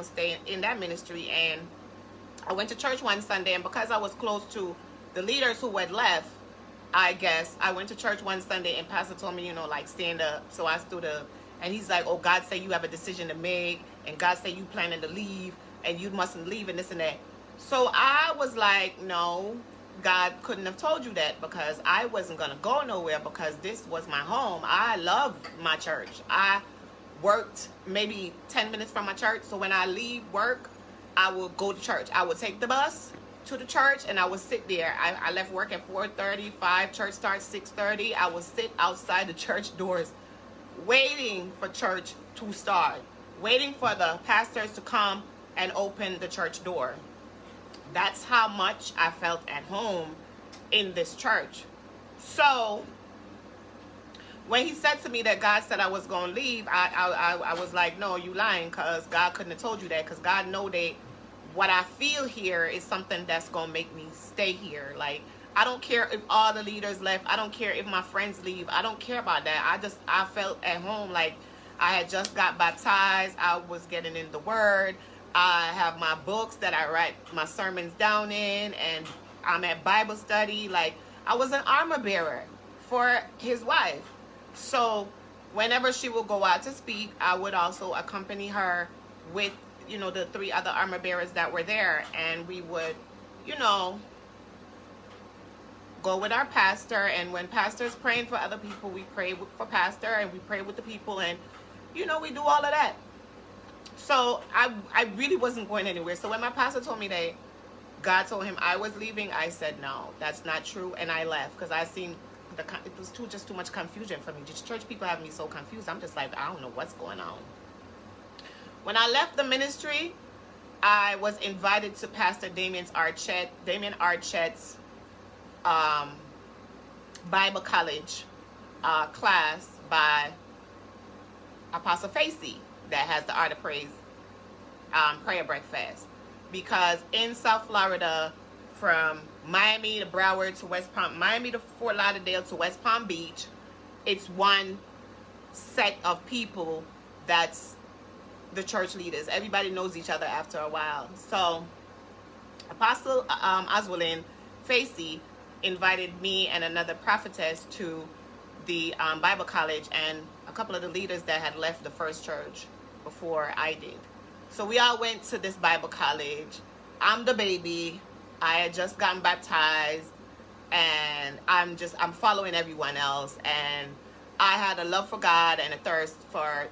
going to stay in that ministry. And I went to church one Sunday, and because I was close to the leaders who had left, I guess, I went to church one Sunday, and pastor told me, like, stand up. So I stood up, and he's like, oh, God said you have a decision to make, and God said you planning to leave, and you mustn't leave, and this and that. So I was like, no, God couldn't have told you that, because I wasn't going to go nowhere, because this was my home. I love my church. I worked maybe 10 minutes from my church. So when I leave work, I will go to church. I would take the bus to the church, and I would sit there. I left work at 4:35. Church starts 6:30. I would sit outside the church doors waiting for church to start, waiting for the pastors to come and open the church door. That's how much I felt at home in this church. So when he said to me that God said I was going to leave, I was like, no, you lying, because God couldn't have told you that, because God know that what I feel here is something that's going to make me stay here. Like, I don't care if all the leaders left. I don't care if my friends leave. I don't care about that. I felt at home, like I had just got baptized. I was getting in the word. I have my books that I write my sermons down in, and I'm at Bible study. Like, I was an armor bearer for his wife. So whenever she would go out to speak, I would also accompany her with, the 3 other armor bearers that were there. And we would, go with our pastor. And when pastor's praying for other people, we pray for pastor, and we pray with the people. And, we do all of that. So I really wasn't going anywhere. So when my pastor told me that God told him I was leaving, I said, no, that's not true. And I left, because I seen it was just too much confusion for me. Just church people have me so confused. I'm just like, I don't know what's going on. When I left the ministry, I was invited to Pastor Damien Archet's Bible college class by Apostle Facey, that has the Art of Praise prayer breakfast. Because in South Florida, from Miami to Broward to Miami to Fort Lauderdale to West Palm Beach, it's one set of people that's the church leaders. Everybody knows each other after a while. So Apostle Oswaldin Facey invited me and another prophetess to the Bible college, and a couple of the leaders that had left the first church before I did. So we all went to this Bible college. I'm the baby. I had just gotten baptized, and I'm following everyone else. And I had a love for God and a thirst for,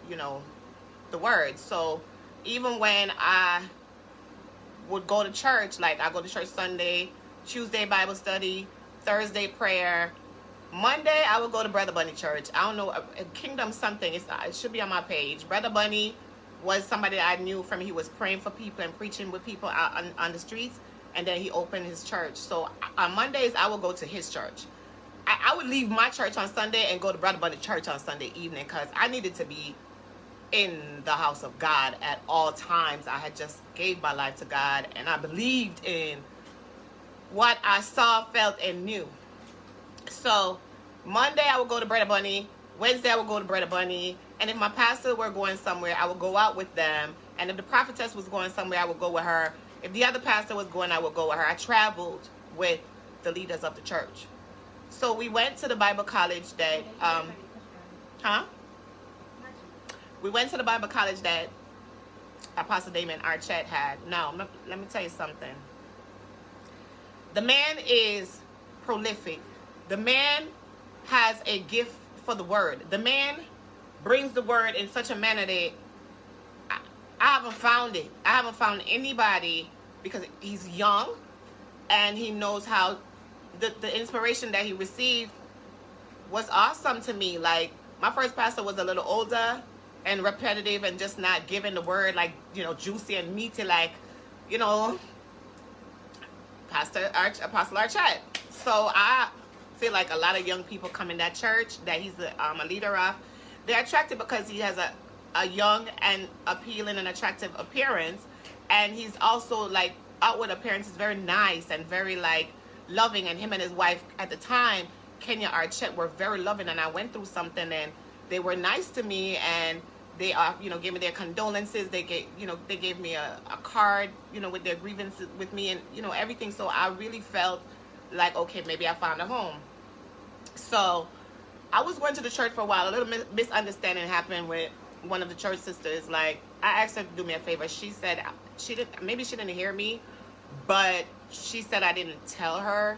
the word. So even when I would go to church, like I go to church Sunday, Tuesday Bible study, Thursday prayer, Monday I would go to Brother Bunny Church. I don't know, Kingdom something. It should be on my page. Brother Bunny was somebody that I knew from. He was praying for people and preaching with people out on the streets, and then he opened his church. So on Mondays I would go to his church. I would leave my church on Sunday and go to Brother Bunny Church on Sunday evening, because I needed to be in the house of God at all times. I had just gave my life to God, and I believed in what I saw, felt, and knew. So Monday I would go to Brother Bunny. Wednesday I would go to Brother Bunny. And if my pastor were going somewhere, I would go out with them. And if the prophetess was going somewhere, I would go with her. If the other pastor was going, I would go with her. I traveled with the leaders of the church. So we went to the Bible college that we went to the Bible college that Apostle Damien Archet had. Now, let me tell you something. The man is prolific. The man has a gift for the word. The man brings the word in such a manner that I haven't found it. I haven't found anybody, because he's young and he knows how the inspiration that he received was awesome to me. Like, my first pastor was a little older and repetitive and just not giving the word like, juicy and meaty like, Apostle Archet. So I feel like a lot of young people come in that church that he's a leader of. They're attracted because he has a young and appealing and attractive appearance. And he's also, like, outward appearance is very nice and very, like, loving. And him and his wife at the time, Kenya Archet, were very loving. And I went through something, and they were nice to me, and They are, gave me their condolences. They gave me a card, with their grievances with me, and everything. So I really felt like, okay, maybe I found a home. So I was going to the church for a while. A little misunderstanding happened with one of the church sisters. Like, I asked her to do me a favor. She said maybe she didn't hear me, but she said I didn't tell her.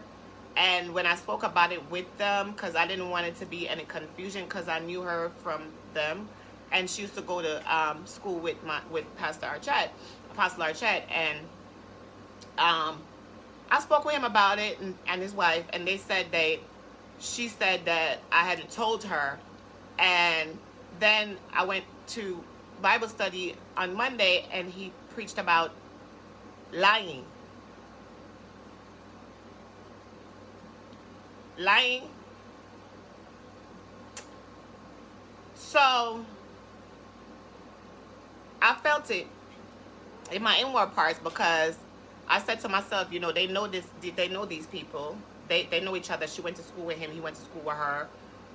And when I spoke about it with them, because I didn't want it to be any confusion, because I knew her from them, and she used to go to school with Pastor Archett, Apostle Archett, and I spoke with him about it, and his wife, and she said that I hadn't told her. And then I went to Bible study on Monday, and he preached about lying. So I felt it in my inward parts, because I said to myself, they know these people. They know each other. She went to school with him. He went to school with her.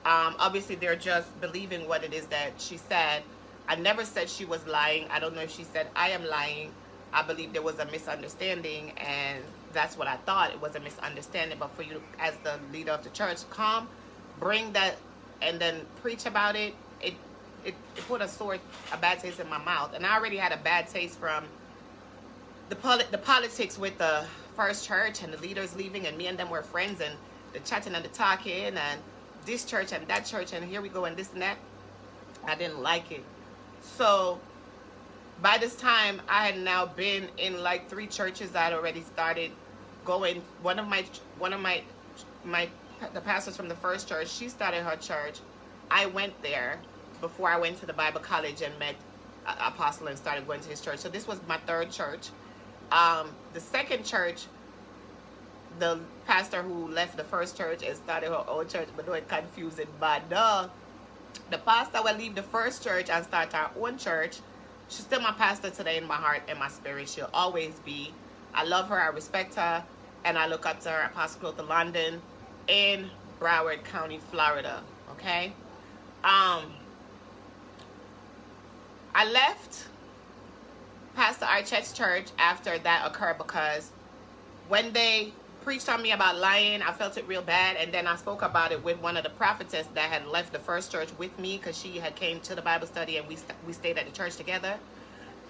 Obviously, they're just believing what it is that she said. I never said she was lying. I don't know if she said I am lying. I believe there was a misunderstanding, and that's what I thought. It was a misunderstanding. But for you, as the leader of the church, come, bring that, and then preach about it. It put a bad taste in my mouth. And I already had a bad taste from the politics with the first church, and the leaders leaving, and me and them were friends, and the chatting and the talking, and this church and that church, and here we go, and this and that. I didn't like it. So by this time, I had now been in like 3 churches. I had already started going. One of the pastors from the first church, she started her church. I went there before I went to the Bible college and met Apostle and started going to his church. So this was my 3rd church. The second church, the pastor who left the first church and started her own church, but don't confuse it, but the pastor will leave the first church and start our own church. She's still my pastor today in my heart and my spirit. She'll always be. I love her, I respect her, and I look up to her. Apostle Clotha London in Broward County, Florida. Okay? I left Pastor Archett's church after that occurred, because when they preached on me about lying, I felt it real bad. And then I spoke about it with one of the prophetess that had left the first church with me, because she had came to the Bible study, and we stayed at the church together.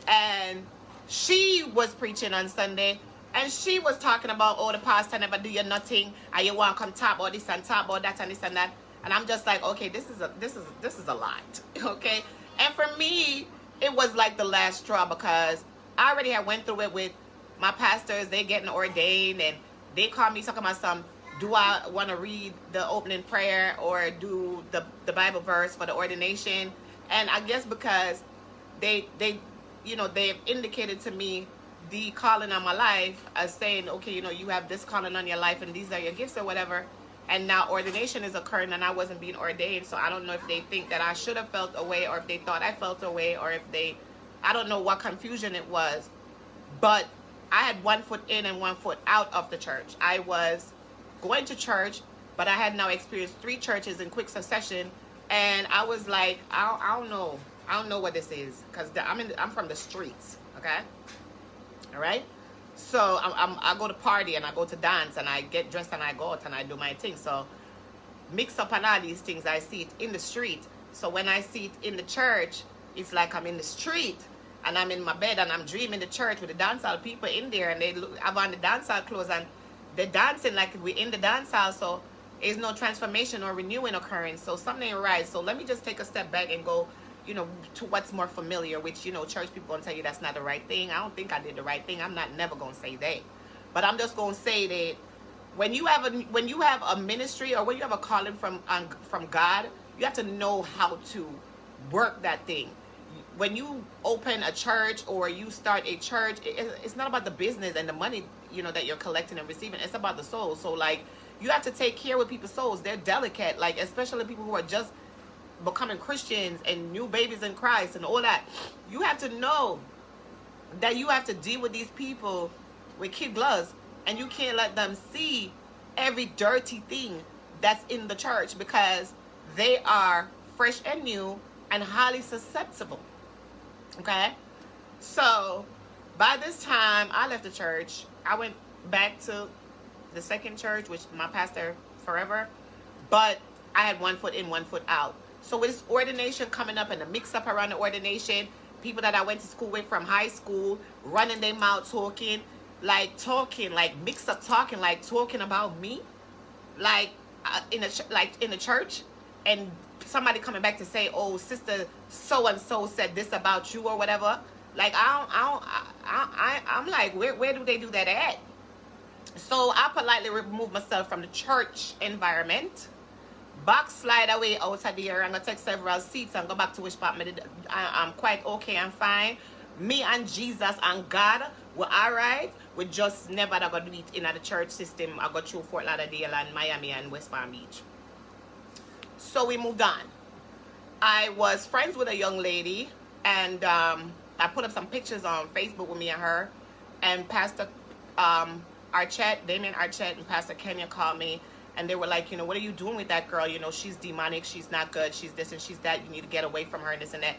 And she was preaching on Sunday, and she was talking about, oh, the pastor never do you nothing, and you want to come talk about this and talk about that and this and that. And I'm just like, okay, this is a lot. Okay? And for me, it was like the last straw, because I already had went through it with my pastors. They getting ordained, and they called me talking about do I want to read the opening prayer or do the Bible verse for the ordination. And I guess because they've indicated to me the calling on my life as saying, okay, you have this calling on your life, and these are your gifts or whatever. And now ordination is occurring, and I wasn't being ordained. So I don't know if they think that I should have felt away, or if they thought I felt away, or if I don't know what confusion it was. But I had 1 foot in and 1 foot out of the church. I was going to church, but I had now experienced 3 churches in quick succession. And I was like, I don't know. I don't know what this is, because I'm from the streets, okay? All right? So I go to party, and I go to dance, and I get dressed, and I go out, and I do my thing. So mix up on all these things, I see it in the street. So when I see it in the church, it's like I'm in the street, and I'm in my bed, and I'm dreaming the church with the dancehall people in there, and they have on the dancehall clothes, and they're dancing like we're in the dancehall. So there's no transformation or renewing occurring. So something ain't right. So let me just take a step back and go, to what's more familiar, which, church people gonna tell you that's not the right thing. I don't think I did the right thing. I'm never gonna say that. But I'm just gonna say that when you have a ministry, or when you have a calling from God, you have to know how to work that thing. When you open a church or you start a church, it's not about the business and the money, that you're collecting and receiving. It's about the soul. So like, you have to take care with people's souls. They're delicate, like especially people who are just becoming Christians and new babies in Christ and all that. You have to know that you have to deal with these people with kid gloves, and you can't let them see every dirty thing that's in the church, because they are fresh and new, and highly susceptible. Okay? So, by this time, I left the church. I went back to the second church, which my pastor forever, but I had one foot in, one foot out. So with this ordination coming up and the mix up around the ordination, people that I went to school with from high school running their mouth talking like mix up talking, like talking about me, like in the church, and somebody coming back to say, oh, sister so and so said this about you or whatever. Like I'm like, where do they do that at? So I politely removed myself from the church environment, backslide away out of there. I'm gonna take several seats and go back to which part I'm quite okay and fine. Me and Jesus and God were alright. We just never gonna do it in the church system. I got through Fort Lauderdale and Miami and West Palm Beach. So we moved on. I was friends with a young lady, and I put up some pictures on Facebook with me and her, and Pastor Archette, Damien Archette and Pastor Kenya called me, and they were like, you know, what are you doing with that girl? You know, she's demonic, she's not good, she's this and she's that, you need to get away from her and this and that.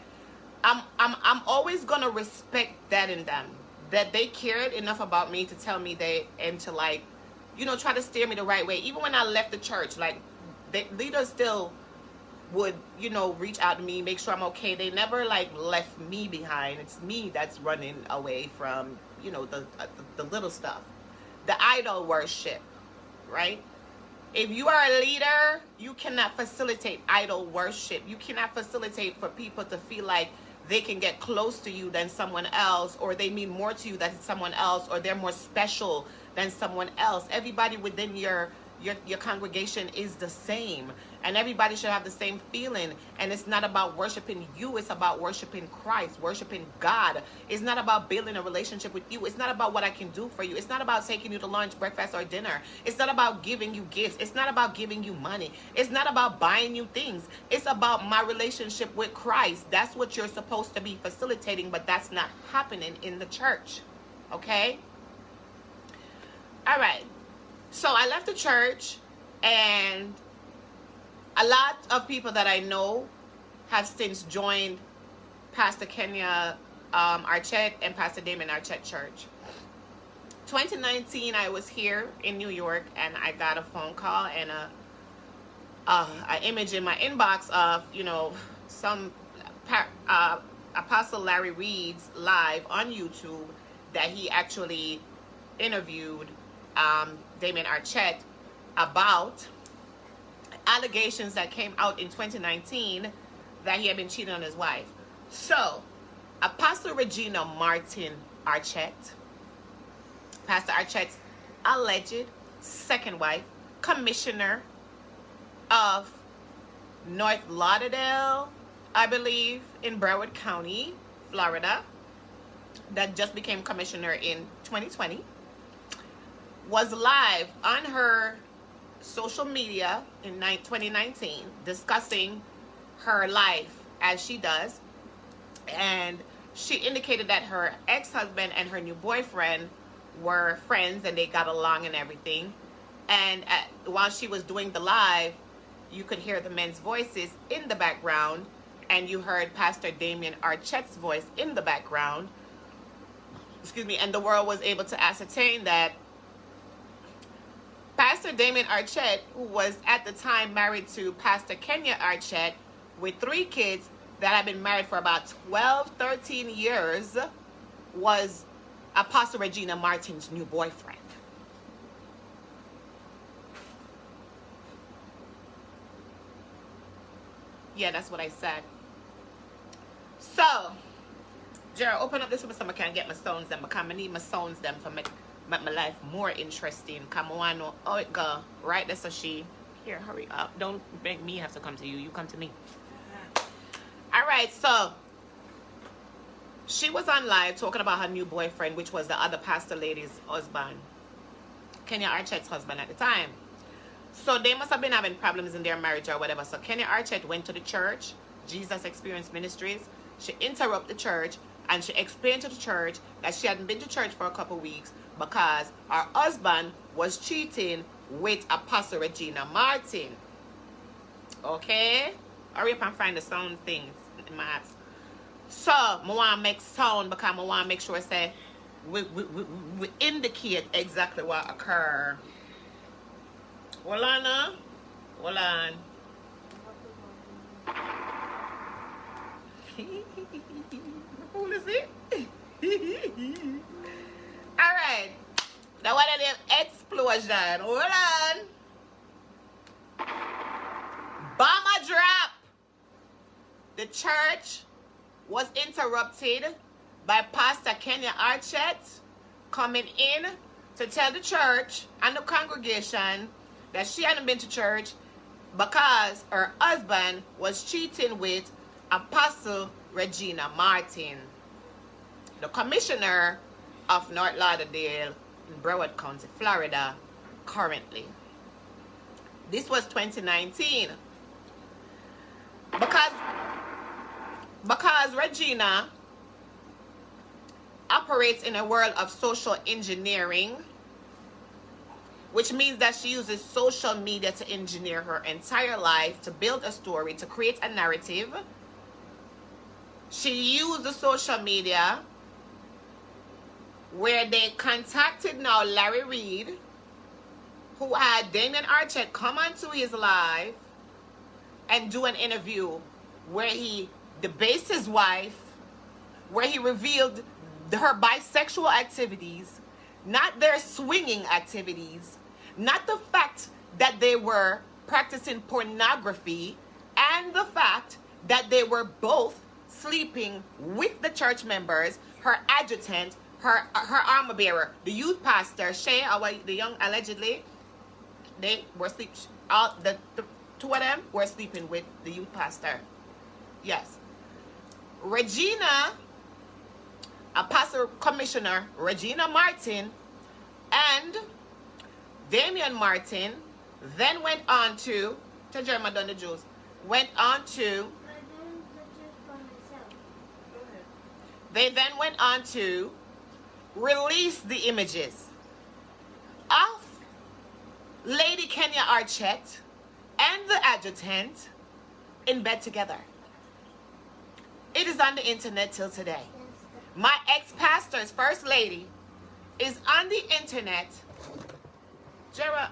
I'm always gonna respect that in them, that they cared enough about me to tell me they, and to, like, you know, try to steer me the right way. Even when I left the church, like, the leaders still would, you know, reach out to me, make sure I'm okay. They never, like, left me behind. It's me that's running away from, you know, the little stuff, the idol worship, right? If you are a leader, you cannot facilitate idol worship. You cannot facilitate for people to feel like they can get close to you than someone else, or they mean more to you than someone else, or they're more special than someone else. Everybody within your congregation is the same, and everybody should have the same feeling. And it's not about worshiping you, it's about worshiping Christ, worshiping God. It's not about building a relationship with you. It's not about what I can do for you. It's not about taking you to lunch, breakfast, or dinner. It's not about giving you gifts. It's not about giving you money. It's not about buying you things. It's about my relationship with Christ. That's what you're supposed to be facilitating, but that's not happening in the church. Okay? All right. So I left the church, and a lot of people that I know have since joined Pastor Kenya Archette and Pastor Damien Archette Church. 2019, I was here in New York, and I got a phone call and an image in my inbox of, you know, some Apostle Larry Reed's live on YouTube that he actually interviewed Damien Archette about allegations that came out in 2019 that he had been cheating on his wife. So, Apostle Regina Martin Archette, Pastor Archette's alleged second wife, commissioner of North Lauderdale, I believe, in Broward County, Florida, that just became commissioner in 2020, was live on her social media in 2019 discussing her life as she does, and she indicated that her ex-husband and her new boyfriend were friends and they got along and everything. And while she was doing the live, you could hear the men's voices in the background, and you heard Pastor Damien Archette's voice in the background, excuse me, and the world was able to ascertain that Pastor Damien Archette, who was at the time married to Pastor Kenya Archette with 3 kids that had been married for about 12, 13 years, was Apostle Regina Martin's new boyfriend. Yeah, that's what I said. So, Gerald, open up this one so I can get my sounds them, because I need my sounds them for make my life more interesting. Come on, oh it go right. That's a she. Here, hurry up. Don't make me have to come to you. You come to me. All right. So she was on live talking about her new boyfriend, which was the other pastor lady's husband, Kenya Archette's husband at the time. So they must have been having problems in their marriage or whatever. So Kenya Archette went to the church, Jesus Experience Ministries. She interrupted the church, and she explained to the church that she hadn't been to church for a couple weeks because her husband was cheating with Apostle Regina Martin. Okay? Hurry up and find the sound things. in my apps. So, I want to make sound because I want to make sure say we indicate exactly what occur. Hold on now. Hold on. What is it? Alright. Now what are the explosion? Hold on. Bomber drop. The church was interrupted by Pastor Kenya Archett coming in to tell the church and the congregation that she hadn't been to church because her husband was cheating with Apostle Regina Martin, the commissioner of North Lauderdale in Broward County, Florida, currently. This was 2019. Because Regina operates in a world of social engineering, which means that she uses social media to engineer her entire life, to build a story, to create a narrative. She used the social media where they contacted now Larry Reid, who had Damien Archett come onto his live and do an interview where he debased his wife, where he revealed her bisexual activities, not their swinging activities, not the fact that they were practicing pornography, and the fact that they were both sleeping with the church members, her adjutant, her armor bearer, the youth pastor, Shay, the young, allegedly, they were sleep. All the two of them were sleeping with the youth pastor. Yes. Regina, Apostle Commissioner Regina Martin, and Damien Martin then went on to Jeremiah done the Jews, went on to, they then went on to release the images of Lady Kenya Archett and the adjutant in bed together. It is on the internet till today. My ex-pastor's first lady is on the internet. Jera,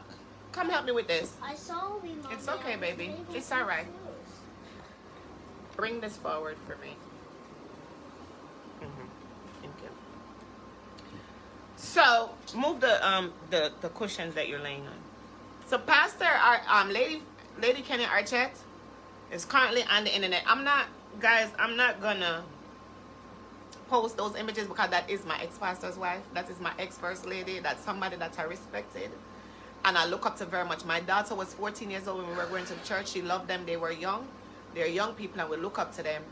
come help me with this. I saw we. It's okay, baby. It's all right. Bring this forward for me. Thank you. So move the cushions that you're laying on. So Pastor, Lady Kenya Archett is currently on the internet. I'm not gonna post those images because that is my ex-pastor's wife. That is my ex-first lady. That's somebody that I respected and I look up to very much. My daughter was 14 years old when we were going to the church. She loved them. They were young. They're young people and we look up to them.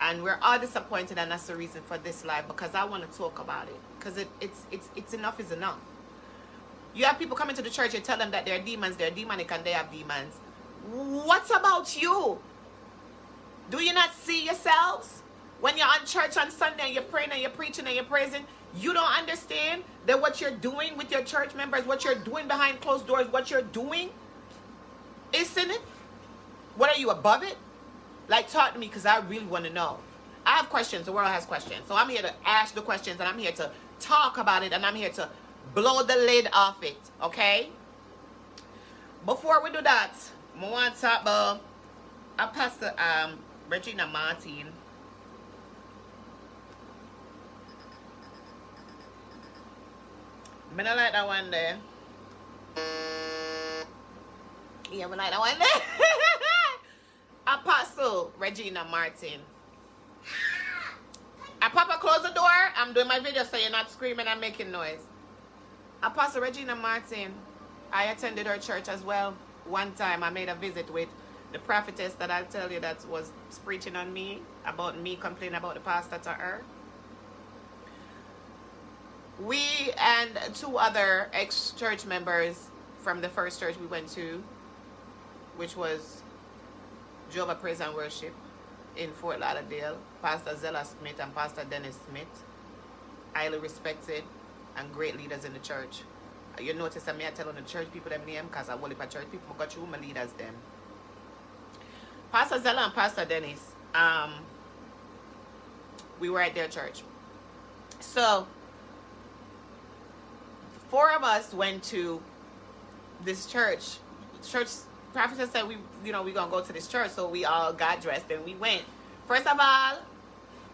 And we're all disappointed, and that's the reason for this live, because I want to talk about it. Because it's enough is enough. You have people coming to the church, you tell them that they're demons, they're demonic, and they have demons. What's about you? Do you not see yourselves? When you're on church on Sunday and you're praying and you're preaching and you're praising, you don't understand that what you're doing with your church members, what you're doing behind closed doors, what you're doing is sinning? What, are you above it? Like, talk to me, because I really want to know. I have questions. The world has questions. So I'm here to ask the questions, and I'm here to talk about it, and I'm here to blow the lid off it. Okay? Before we do that, I want to talk about Pastor Regina Martin. I don't like that one there. Yeah, I like that one there. Apostle Regina Martin. Papa, close the door. I'm doing my video so you're not screaming and making noise. Apostle Regina Martin, I attended her church as well. One time I made a visit with the prophetess that I'll tell you that was preaching on me, about me complaining about the pastor to her. We and two other ex-church members from the first church we went to, which was Jehovah Praise and Worship in Fort Lauderdale, Pastor Zella Smith and Pastor Dennis Smith, highly respected and great leaders in the church. You notice that me I tell on the church people them name because I work at church people, got you my leaders them. Pastor Zella and Pastor Dennis, We were at their church. So 4 of us went to this church. Church prophetess said we gonna go to this church, so we all got dressed and we went. First of all,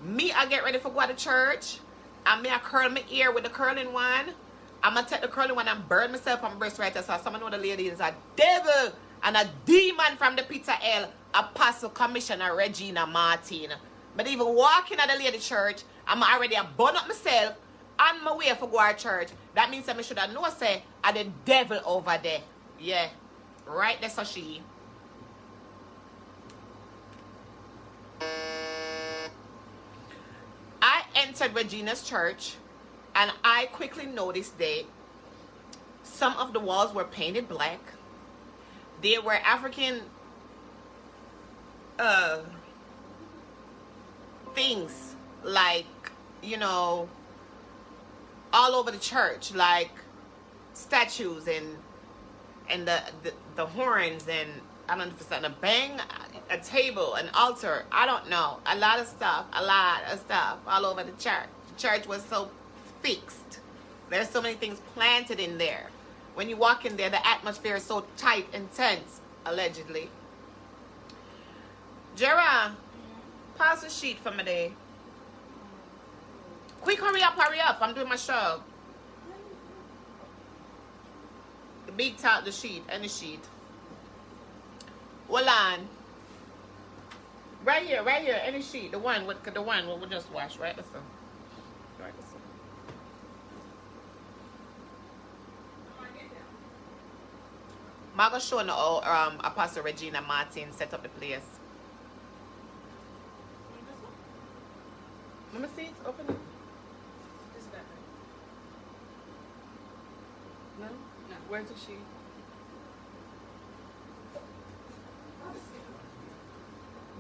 me I get ready for go to church. And me I curl my ear with the curling one. I'm gonna take the curling one and burn myself on my breast right there. So someone know the lady is a devil and a demon from the pit of hell. Apostle Commissioner Regina Martin. But even walking at the lady church, I'm already a burn up myself on my way for go to church. That means that I should have know say are the devil over there. Yeah. Right there, so she. I entered Regina's church and I quickly noticed that some of the walls were painted black. They were African things, like, all over the church, like statues and the horns, and I don't know if it's a bang, a table, an altar, I don't know, a lot of stuff all over the church. The church was so fixed. There's so many things planted in there. When you walk in there, the atmosphere is so tight and tense, allegedly. Jera, pass the sheet for me there. Quick, hurry up, I'm doing my show. The big top, the sheet, and the sheet. Hold on. Right here, any sheet. The one we'll just wash, right? This one. Right, this one. I'm going to show now Apostle Regina Martin set up the place. Let me see it. Open it. Is that right? No? No. Where's the sheet?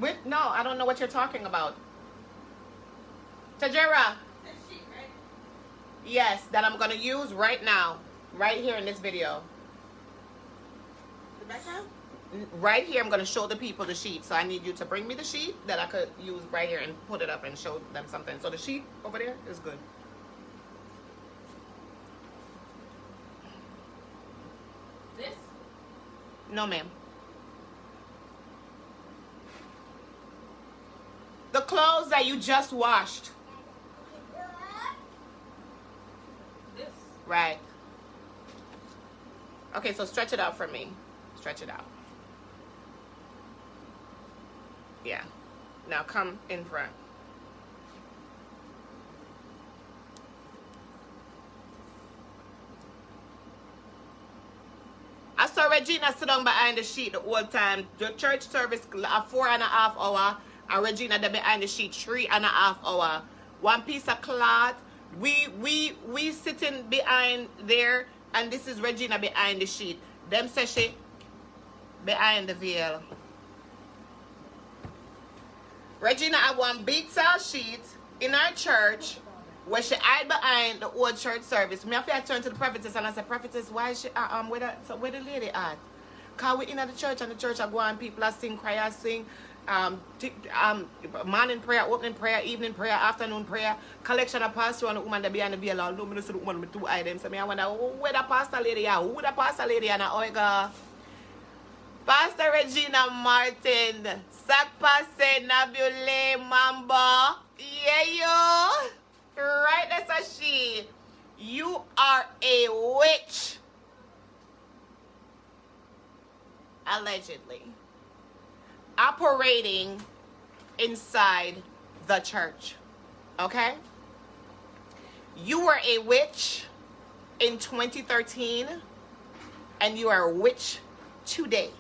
Wait, no, I don't know what you're talking about. Tajera. That sheet, right? Yes, that I'm going to use right now. Right here in this video. The background? Right here, I'm going to show the people the sheet. So I need you to bring me the sheet that I could use right here and put it up and show them something. So the sheet over there is good. This? No, ma'am. The clothes that you just washed. This? Right. Okay, so stretch it out for me. Stretch it out. Yeah. Now come in front. I saw Regina sit down behind the sheet the whole time. The church service 4.5 hours. And Regina there behind the sheet 3.5 hours. One piece of cloth. We sitting behind there, and this is Regina behind the sheet. Them say she behind the veil. Regina had one big tall sheet in our church where she hide behind the old church service. Me have to turn to the prophetess and I said, prophetess, why is she where the lady at? Cause we in the church and the church are going, people are sing, choir sing, morning prayer, opening prayer, evening prayer, afternoon prayer, collection of pastor and the woman that behind the veil. All me see the woman with 2 items. So me I wonder where the pastor lady at? Who the pastor lady and oh God. Pastor Regina Martin, Sakpase Nabule Mambo. Yeah, yo. Right, that's a she. You are a witch. Allegedly. Operating inside the church. Okay? You were a witch in 2013, and you are a witch today.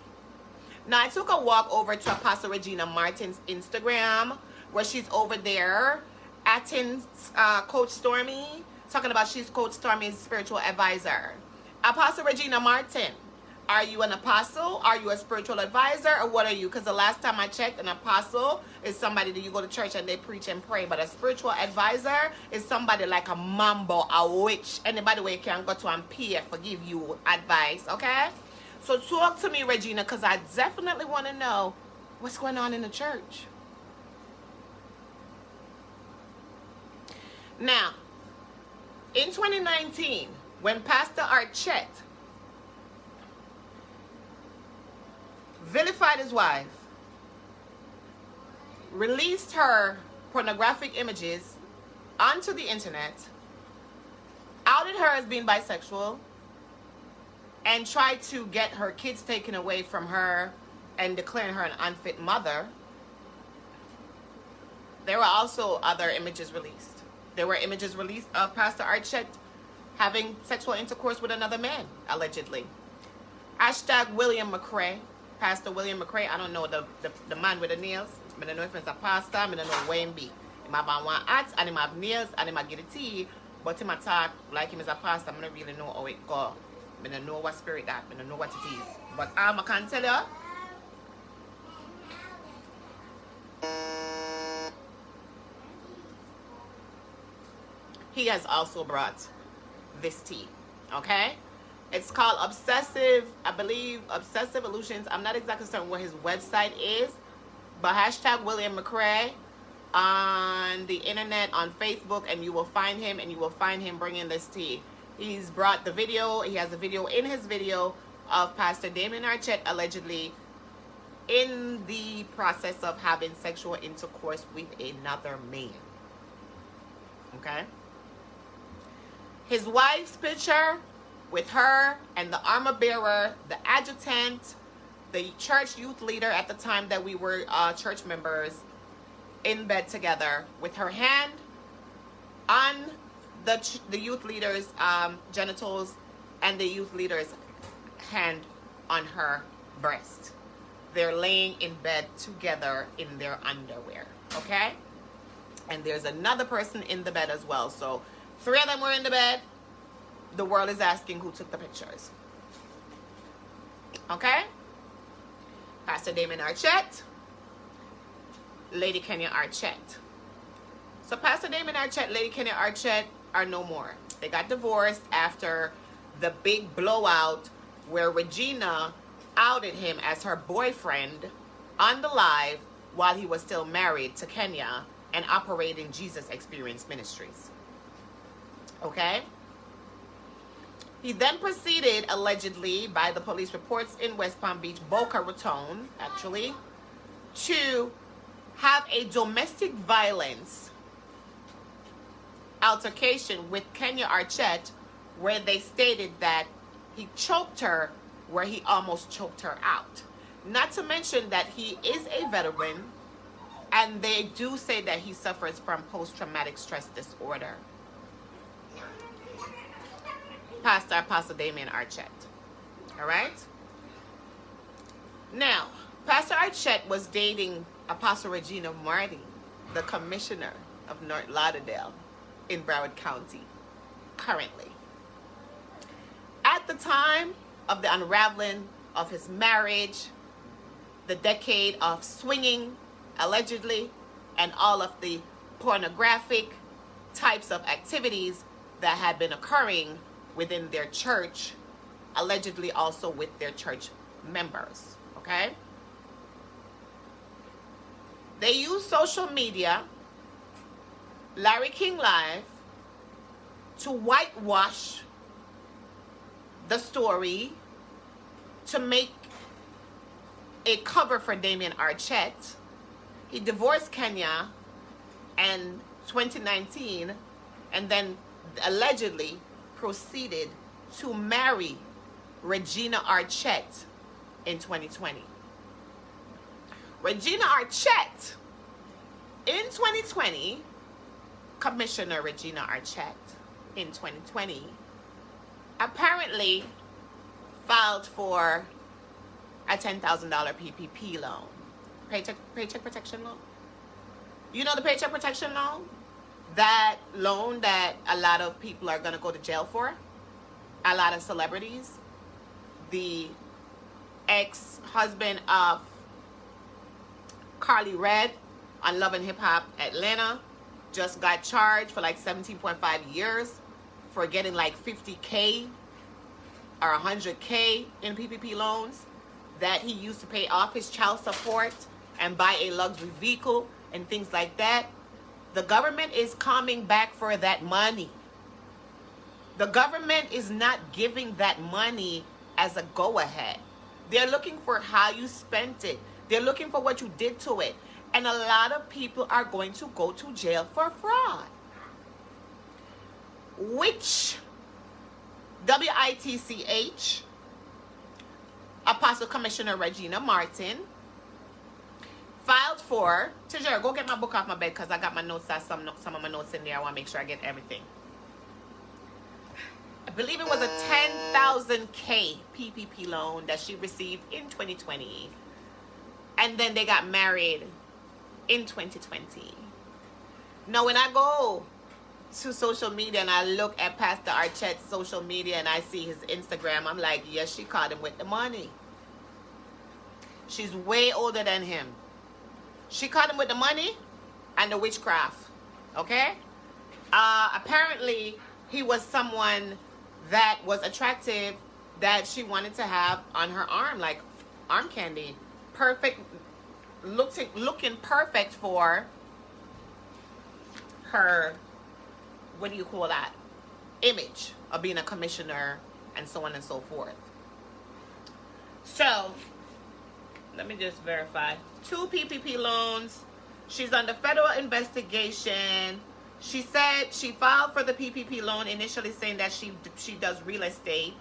Now, I took a walk over to Apostle Regina Martin's Instagram, where she's over there at Coach Stormy, talking about she's Coach Stormy's spiritual advisor. Apostle Regina Martin, are you an apostle? Are you a spiritual advisor? Or what are you? Because the last time I checked, an apostle is somebody that you go to church and they preach and pray. But a spiritual advisor is somebody like a mambo, a witch. And by the way, can go to and pay for give you advice, okay? So talk to me, Regina, because I definitely want to know what's going on in the church. Now, in 2019, when Pastor Archette vilified his wife, released her pornographic images onto the internet, outed her as being bisexual, and tried to get her kids taken away from her and declaring her an unfit mother, there were also other images released. There were images released of Pastor Archette having sexual intercourse with another man, allegedly. Hashtag William McCrae. Pastor William McCrae. I don't know the man with the nails. I don't know if it's a pastor. I don't know where he be. He might have one hat and he might have nails and he might get a tea. But he might talk like him as a pastor. I don't really know how it go. I don't know what spirit that. I don't know what it is. But I can tell you. He has also brought this tea. Okay? It's called Obsessive, I believe, Obsessive Illusions. I'm not exactly certain what his website is. But hashtag William McCrae on the internet, on Facebook, and you will find him, and you will find him bringing this tea. He's brought the video. He has a video in his video of Pastor Damien Archette allegedly in the process of having sexual intercourse with another man. Okay? His wife's picture with her and the armor bearer, the adjutant, the church youth leader at the time that we were church members, in bed together with her hand on the youth leader's genitals and the youth leader's hand on her breast. They're laying in bed together in their underwear, okay? And there's another person in the bed as well. So 3 of them were in the bed. The world is asking who took the pictures. Okay? Pastor Damien Archette, Lady Kenya Archette. So Pastor Damien Archette, Lady Kenya Archette are no more. They got divorced after the big blowout where Regina outed him as her boyfriend on the live while he was still married to Kenya and operating Jesus Experience Ministries. Okay? He then proceeded, allegedly, by the police reports in West Palm Beach, Boca Raton, actually, to have a domestic violence altercation with Kenya Archette, where they stated that he choked her where he almost choked her out. Not to mention that he is a veteran, and they do say that he suffers from post-traumatic stress disorder. Pastor Apostle Damien Archette. All right? Now, Pastor Archette was dating Apostle Regina Martin, the commissioner of North Lauderdale in Broward County, currently. At the time of the unraveling of his marriage, the decade of swinging, allegedly, and all of the pornographic types of activities that had been occurring within their church, allegedly also with their church members, okay? They use social media, Larry King Live, to whitewash the story, to make a cover for Damien Archette. He divorced Kenya in 2019 and then allegedly proceeded to marry Regina Archette in 2020. Regina Archette in 2020, Commissioner Regina Archette in 2020, apparently filed for a $10,000 PPP loan. Paycheck protection loan. You know the paycheck protection loan? That loan that a lot of people are going to go to jail for. A lot of celebrities. The ex-husband of Carly Red on Love and Hip Hop Atlanta just got charged for like 17.5 years for getting like 50K or 100K in PPP loans that he used to pay off his child support and buy a luxury vehicle and things like that. The government is coming back for that money. The government is not giving that money as a go-ahead. They're looking for how you spent it. They're looking for what you did to it. And a lot of people are going to go to jail for fraud. Which WITCH, Apostle Commissioner Regina Martin, filed for. Tijera, go get my book off my bed because I got my notes. Some of my notes in there. I want to make sure I get everything. I believe it was a 10,000K PPP loan that she received in 2020. And then they got married in 2020. Now, when I go to social media and I look at Pastor Archette's social media and I see his Instagram, I'm like, yes, she caught him with the money. She's way older than him. She caught him with the money and the witchcraft. Okay? Apparently, he was someone that was attractive that she wanted to have on her arm, like arm candy. Perfect, looking perfect for her, what do you call that, image of being a commissioner and so on and so forth. So, let me just verify. 2 PPP loans. She's under federal investigation. She said she filed for the PPP loan initially saying that she does real estate.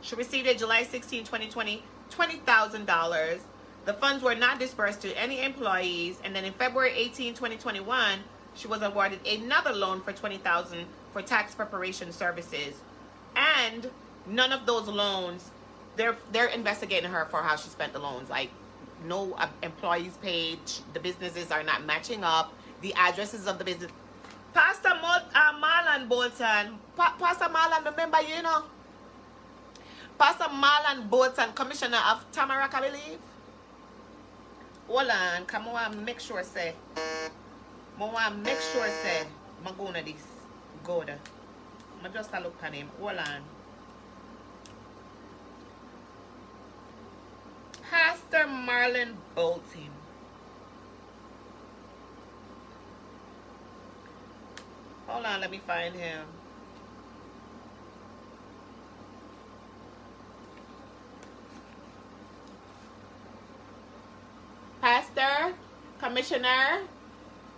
She received it July 16, 2020, $20,000. The funds were not dispersed to any employees. And then in February 18, 2021, she was awarded another loan for $20,000 for tax preparation services. And none of those loans, they're investigating her for how she spent the loans. Like, no employees paid. The businesses are not matching up. The addresses of the business. Pastor Marlon Bolton. Pastor Marlon, remember, you know? Pastor Marlon Bolton, Commissioner of Tamarack, I believe. Hold on. Come on, make sure, say. I want to make sure, say, I'm going to this. Go there. I'm just look at him. Hold on. Pastor Marlon Bolton. Hold on, let me find him. Pastor, Commissioner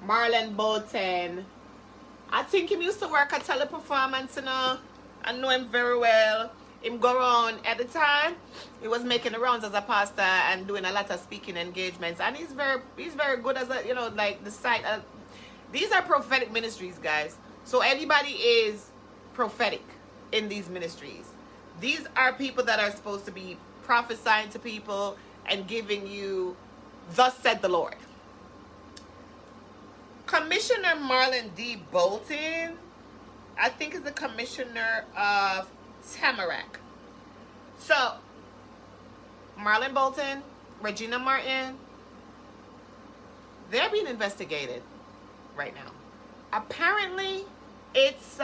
Marlon Bolton. I think he used to work at Teleperformance, you know. I know him very well. Him go around at the time. He was making the rounds as a pastor and doing a lot of speaking engagements. And he's very good as a, you know, like the site. These are prophetic ministries, guys. So everybody is prophetic in these ministries. These are people that are supposed to be prophesying to people and giving you, thus said the Lord. Commissioner Marlon D. Bolton, I think is the commissioner of Tamarack. So, Marlon Bolton, Regina Martin, they're being investigated right now. Apparently, it's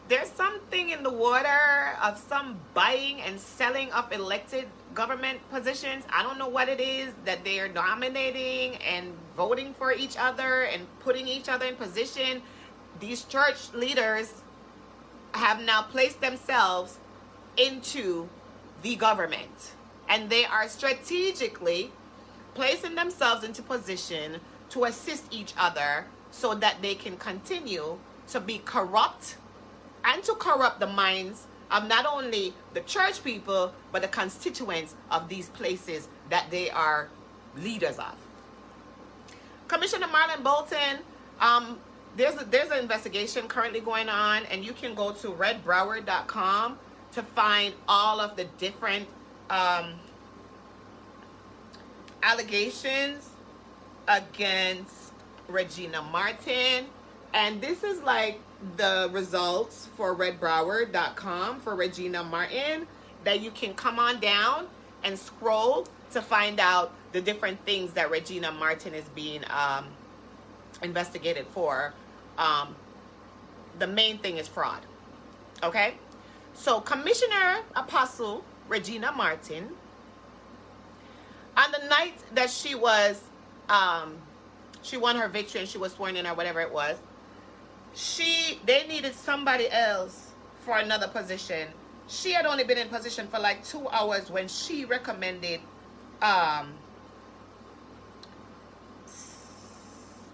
there's something in the water of some buying and selling of elected government positions. I don't know what it is that they are nominating and voting for each other and putting each other in position. These church leaders have now placed themselves into the government, and they are strategically placing themselves into position to assist each other so that they can continue to be corrupt and to corrupt the minds of not only the church people, but the constituents of these places that they are leaders of. Commissioner Marlon Bolton, there's an investigation currently going on, and you can go to redbroward.com to find all of the different allegations against Regina Martin. And this is like the results for redbroward.com for Regina Martin, that you can come on down and scroll to find out the different things that Regina Martin is being investigated for. The main thing is fraud. Okay? So Commissioner Apostle Regina Martin, on the night that she was she won her victory and she was sworn in or whatever it was. They needed somebody else for another position. She had only been in position for like 2 hours when she recommended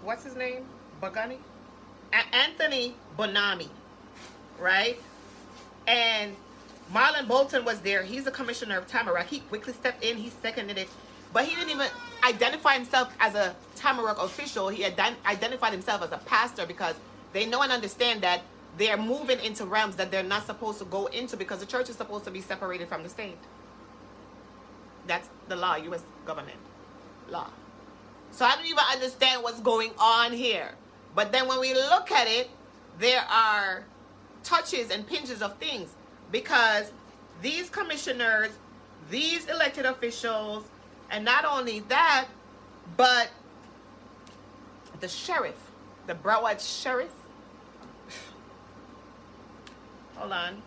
what's his name? Bagani? Anthony Bonami, right? And Marlon Bolton was there. He's the commissioner of Tamarack. He quickly stepped in. He seconded it. But he didn't even identify himself as a Tamarack official. He identified himself as a pastor because they know and understand that they're moving into realms that they're not supposed to go into because the church is supposed to be separated from the state. That's the law, U.S. government law. So I don't even understand what's going on here. But then when we look at it, there are touches and pinches of things because these commissioners, these elected officials, and not only that, but the sheriff, the Broward sheriff. Hold on.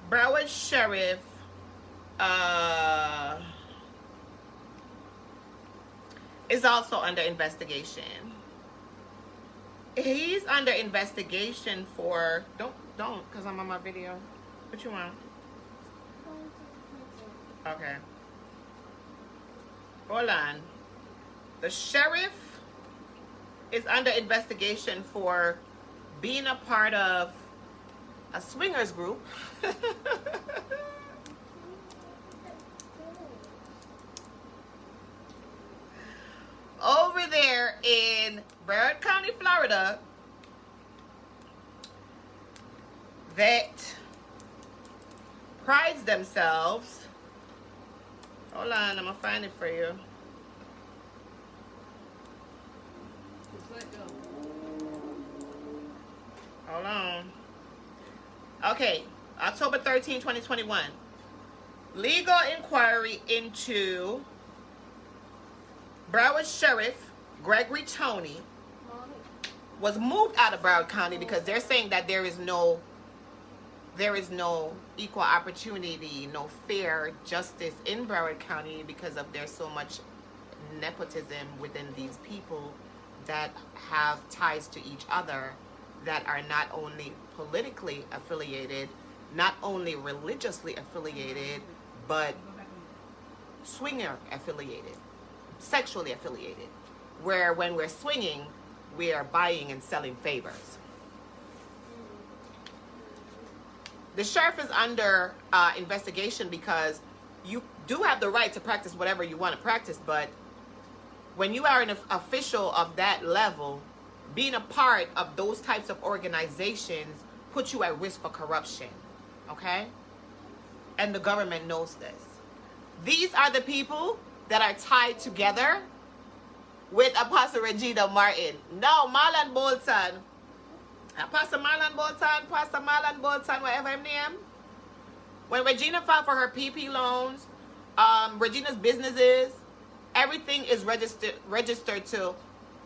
Broward sheriff is also under investigation. He's under investigation for don't because I'm on my video. What you want? Okay. Hold on. The sheriff is under investigation for being a part of a swingers group. Over there in Broward County, Florida, that prides themselves. Hold on, I'm gonna find it for you. Just let go. Hold on. Okay, October 13, 2021. Legal inquiry into Broward Sheriff Gregory Toney was moved out of Broward County because they're saying that there is no equal opportunity, no fair justice in Broward County because of there's so much nepotism within these people that have ties to each other that are not only politically affiliated, not only religiously affiliated, but swinger affiliated, sexually affiliated, where when we're swinging, we are buying and selling favors. The sheriff is under investigation because you do have the right to practice whatever you want to practice, but when you are an official of that level, being a part of those types of organizations puts you at risk for corruption, okay? And the government knows this. These are the people that are tied together with Apostle Regina Martin. No, Marlon Bolton. Pastor Marlon Bolton, whatever his name. When Regina filed for her PP loans, Regina's businesses, everything is registered to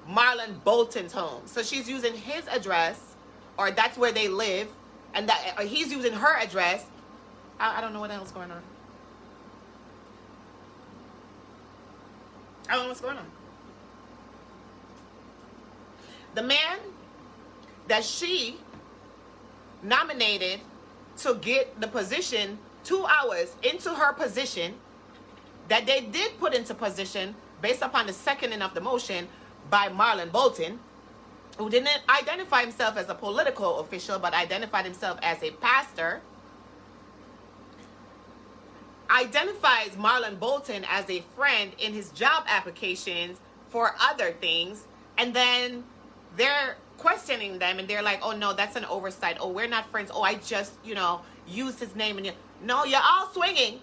Marlon Bolton's home. So she's using his address, or that's where they live, and that he's using her address. I don't know what the hell's going on. I don't know what's going on. The man that she nominated to get the position 2 hours into her position, that they did put into position based upon the seconding of the motion by Marlon Bolton, who didn't identify himself as a political official but identified himself as a pastor, identifies Marlon Bolton as a friend in his job applications for other things, and then they're questioning them and they're like, oh no, that's an oversight. Oh, we're not friends. Oh, I just, used his name. And no, you're all swinging.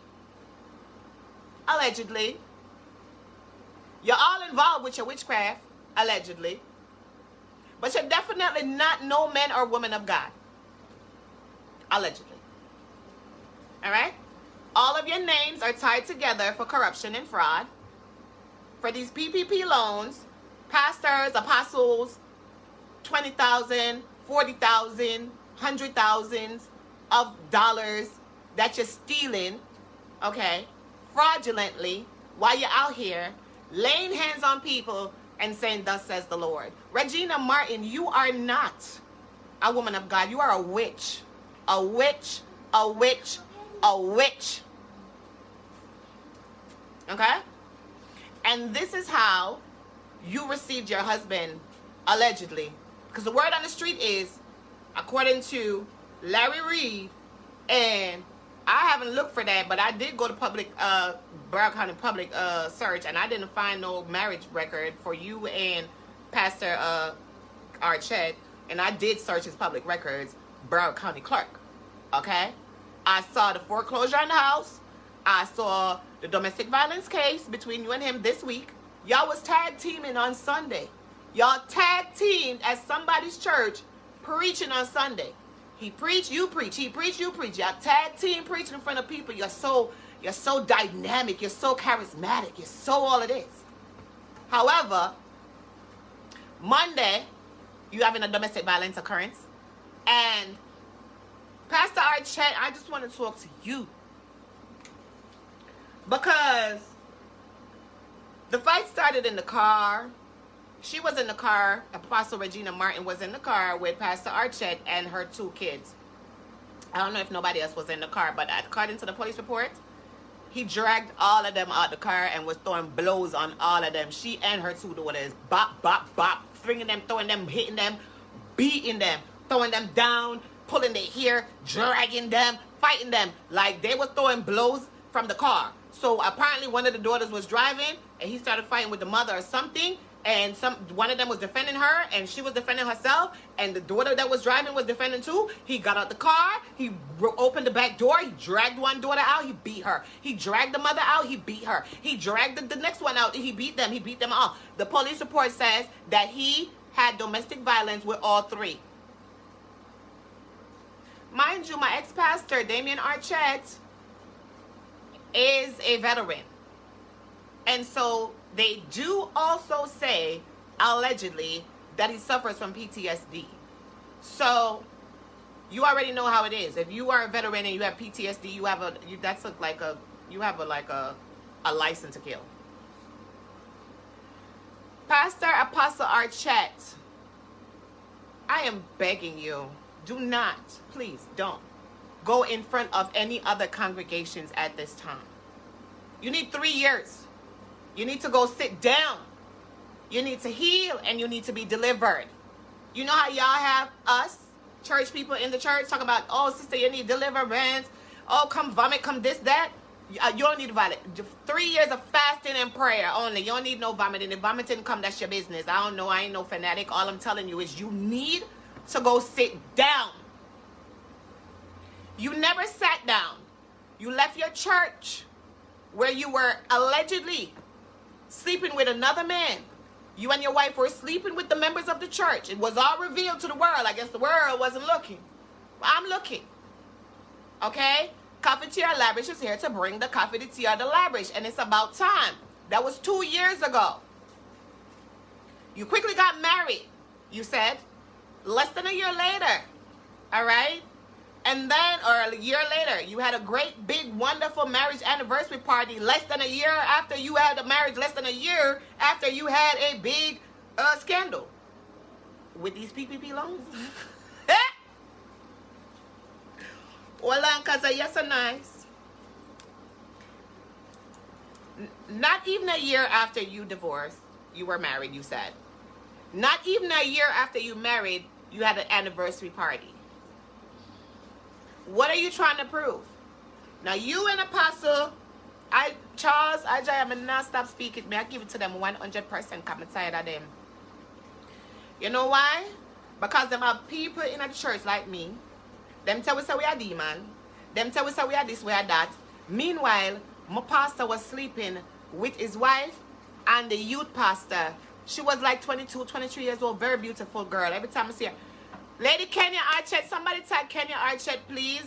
Allegedly. You're all involved with your witchcraft. Allegedly. But you're definitely not no man or woman of God. Allegedly. All right? All of your names are tied together for corruption and fraud. For these PPP loans, pastors, apostles, 20,000, 40,000, hundred thousands of dollars that you're stealing, okay, fraudulently while you're out here laying hands on people and saying, thus says the Lord. Regina Martin, you are not a woman of God. You are a witch. A witch, a witch, a witch. Okay? And this is how you received your husband, allegedly. Because the word on the street is, according to Larry Reed, and I haven't looked for that, but I did go to public, Broward County public search, and I didn't find no marriage record for you and Pastor Archette, and I did search his public records, Broward County clerk. Okay? I saw the foreclosure on the house. I saw the domestic violence case between you and him this week. Y'all was tag teaming on Sunday. Y'all tag teamed at somebody's church preaching on Sunday. He preached, you preach. He preached, you preach. Y'all tag team preaching in front of people. You're so dynamic. You're so charismatic. You're so all it is. However, Monday, you having a domestic violence occurrence. And Pastor Archette, I just want to talk to you. Because the fight started in the car. She was in the car. Apostle Regina Martin was in the car with Pastor Archette and her 2 kids. I don't know if nobody else was in the car, but according to the police report, he dragged all of them out the car and was throwing blows on all of them. She and her 2 daughters. Bop, bop, bop. Swinging them, throwing them, hitting them, beating them, throwing them down, pulling their hair, dragging them, fighting them. Like they were throwing blows from the car. So apparently one of the daughters was driving and he started fighting with the mother or something. And one of them was defending her and she was defending herself. And the daughter that was driving was defending too. He got out the car. He opened the back door. He dragged one daughter out. He beat her. He dragged the mother out. He beat her. He dragged the next one out. He beat them. He beat them all. The police report says that he had domestic violence with all 3. Mind you, my ex-pastor, Damien Archette, is a veteran. And so they do also say, allegedly, that he suffers from PTSD. So you already know how it is. If you are a veteran and you have PTSD, you have a license to kill. Pastor Apostle Archette, I am begging you, do not, please don't go in front of any other congregations at this time. You need 3 years. You need to go sit down. You need to heal and you need to be delivered. You know how y'all have us, church people in the church, talk about, oh, sister, you need deliverance. Oh, come vomit, come this, that. You don't need to vomit. 3 years of fasting and prayer only. You don't need no vomiting. If vomiting come, that's your business. I don't know. I ain't no fanatic. All I'm telling you is you need to go sit down. You never sat down. You left your church where you were allegedly sleeping with another man. You and your wife were sleeping with the members of the church. It was all revealed to the world. I guess the world wasn't looking. I'm looking. Okay? Cafeteria Labrish is here to bring the coffee to tea of the Labrish. And it's about time. That was 2 years ago. You quickly got married, you said. Less than a year later. All right? And then, or a year later, you had a great, big, wonderful marriage anniversary party less than a year after you had a marriage, less than a year after you had a big scandal with these PPP loans. Well, because yes or nice. Not even a year after you divorced, you were married, you said. Not even a year after you married, you had an anniversary party. What are you trying to prove? Now, you and Apostle, Charles, I am not stop speaking. May I give it to them 100% come tired of them. You know why? Because them are people in a church like me. Them tell us that we are demon. Them tell us that we are this, we are that. Meanwhile, my pastor was sleeping with his wife and the youth pastor. She was like 22, 23 years old. Very beautiful girl. Every time I see her. Lady Kenya Archette, somebody tag Kenya Archette, please.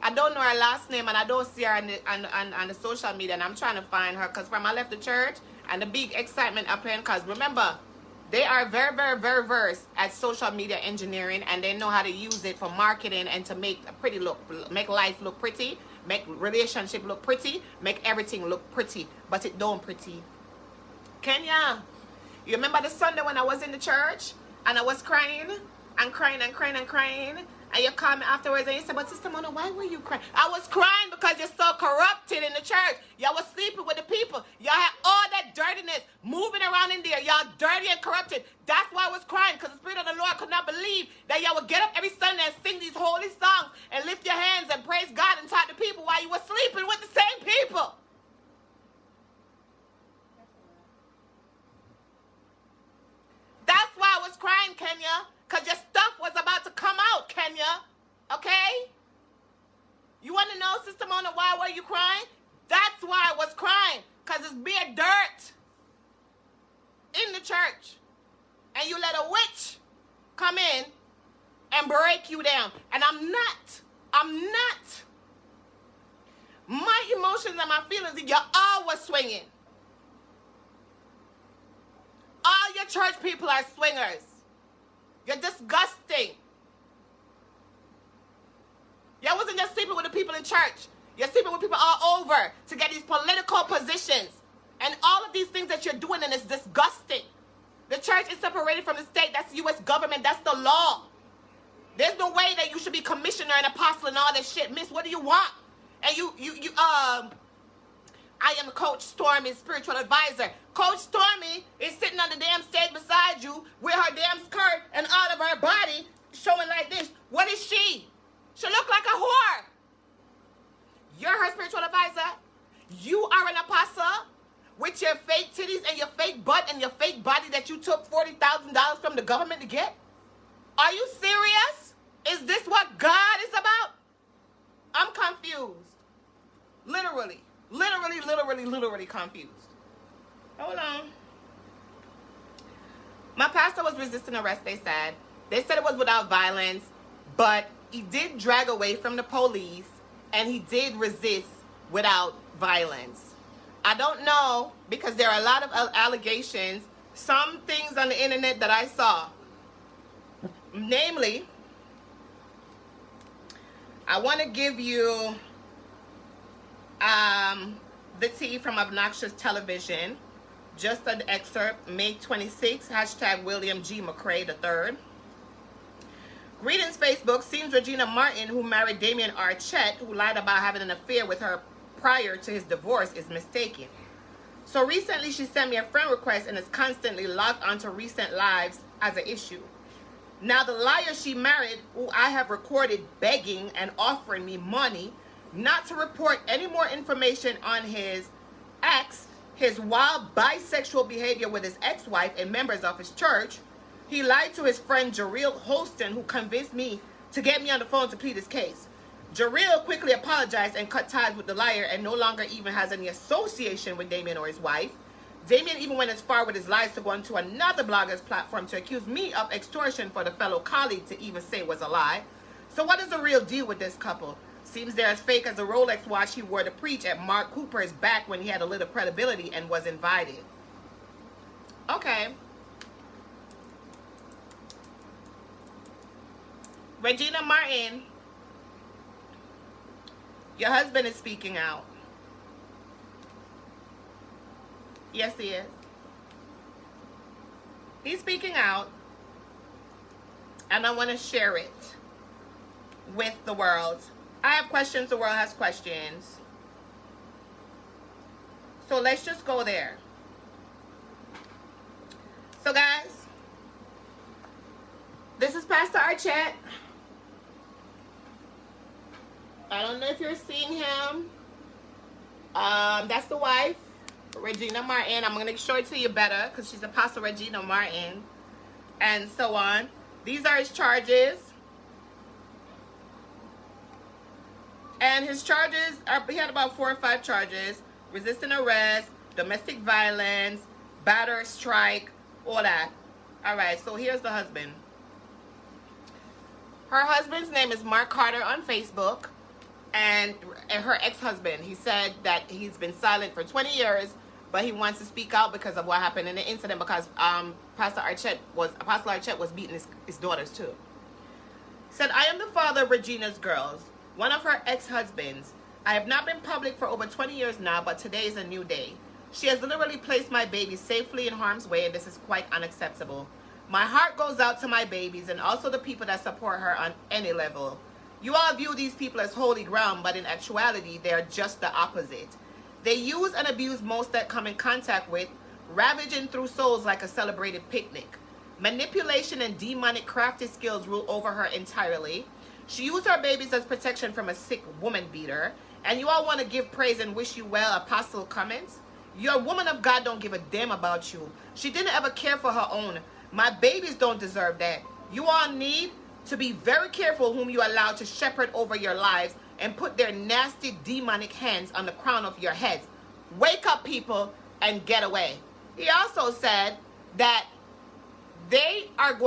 I don't know her last name and I don't see her on the social media and I'm trying to find her because from I left the church and the big excitement happened because remember, they are very, very, very versed at social media engineering and they know how to use it for marketing and to make a pretty look, make life look pretty. make relationship look pretty, make everything look pretty, but it don't pretty. Kenya, you remember the Sunday when I was in the church and I was crying and crying and crying and crying, and you called me afterwards and you said, but Sister Mona, why were you crying? I was crying because you're so corrupted in the church. Y'all was sleeping with the people. Y'all had all that dirtiness moving around in there. Y'all dirty and corrupted. That's why I was crying, because the Spirit of the Lord could not believe that y'all would get up every Sunday and sing these holy songs and lift your hands and praise God and talk to people while you were sleeping with the same people. That's why I was crying, Kenya, because your stuff was about to come out, Kenya. Okay? You want to know, Sister Mona, why were you crying? That's why I was crying, because it's bare dirt in the church. And you let a witch come in and break you down. And I'm not. My emotions and my feelings, you're always swinging. All your church people are swingers. You're disgusting. Y'all wasn't just sleeping with the people in church. You're sleeping with people all over to get these political positions. And all of these things that you're doing, and it's disgusting. The church is separated from the state. That's the U.S. government. That's the law. There's no way that you should be commissioner and apostle and all that shit. Miss, what do you want? And I am Coach Stormy's spiritual advisor. Coach Stormy is sitting on the damn stage beside you with her damn skirt and all of her body showing like this. What is she? She look like a whore. You're her spiritual advisor. You are an apostle with your fake titties and your fake butt and your fake body that you took $40,000 from the government to get. Are you serious? Is this what God is about? I'm confused. Literally confused. Hold on. My pastor was resisting arrest, they said. They said it was without violence, but he did drag away from the police, and he did resist without violence. I don't know, because there are a lot of allegations, some things on the internet that I saw. Namely, I want to give you the tea from Obnoxious Television. Just an excerpt, May 26, hashtag William G. McCrae III. Greetings, Facebook. Seems Regina Martin, who married Damien Archette, who lied about having an affair with her prior to his divorce, is mistaken. So recently she sent me a friend request and is constantly logged onto recent lives as an issue. Now the liar she married, who I have recorded begging and offering me money not to report any more information on his ex, his wild bisexual behavior with his ex-wife and members of his church. He lied to his friend Jarrell Holston, who convinced me to get me on the phone to plead his case. Jarrell quickly apologized and cut ties with the liar and no longer even has any association with Damien or his wife. Damien even went as far with his lies to go onto another blogger's platform to accuse me of extortion for the fellow colleague to even say was a lie. So what is the real deal with this couple? Seems they're as fake as a Rolex watch he wore to preach at Mark Cooper's back when he had a little credibility and was invited. Okay. Regina Martin, your husband is speaking out. Yes, he is. He's speaking out, and I want to share it with the world. I have questions, the world has questions. So let's just go there. So guys, this is Pastor Archette. I don't know if you're seeing him. That's the wife, Regina Martin. I'm going to show it to you better because she's Apostle Regina Martin. And so on. These are his charges. And his charges are, he had about 4 or 5 charges. Resisting arrest, domestic violence, batter, strike, all that. Alright, so here's the husband. Her husband's name is Mark Carter on Facebook. And her ex-husband, he said that he's been silent for 20 years, but he wants to speak out because of what happened in the incident, because Apostle Archette was beating his daughters too. Said, I am the father of Regina's girls. One of her ex-husbands I have not been public for over 20 years now, but today is a new day. She has literally placed my baby safely in harm's way, and this is quite unacceptable. My heart goes out to my babies and also the people that support her on any level. You all view these people as holy ground, but in actuality, they are just the opposite. They use and abuse most that come in contact with, ravaging through souls like a celebrated picnic. Manipulation and demonic crafty skills rule over her entirely. She used her babies as protection from a sick woman beater. And you all want to give praise and wish you well, Apostle comments. Your woman of God don't give a damn about you. She didn't ever care for her own. My babies don't deserve that. You all need to be very careful whom you allow to shepherd over your lives and put their nasty demonic hands on the crown of your heads. Wake up, people, and get away. He also said that they are going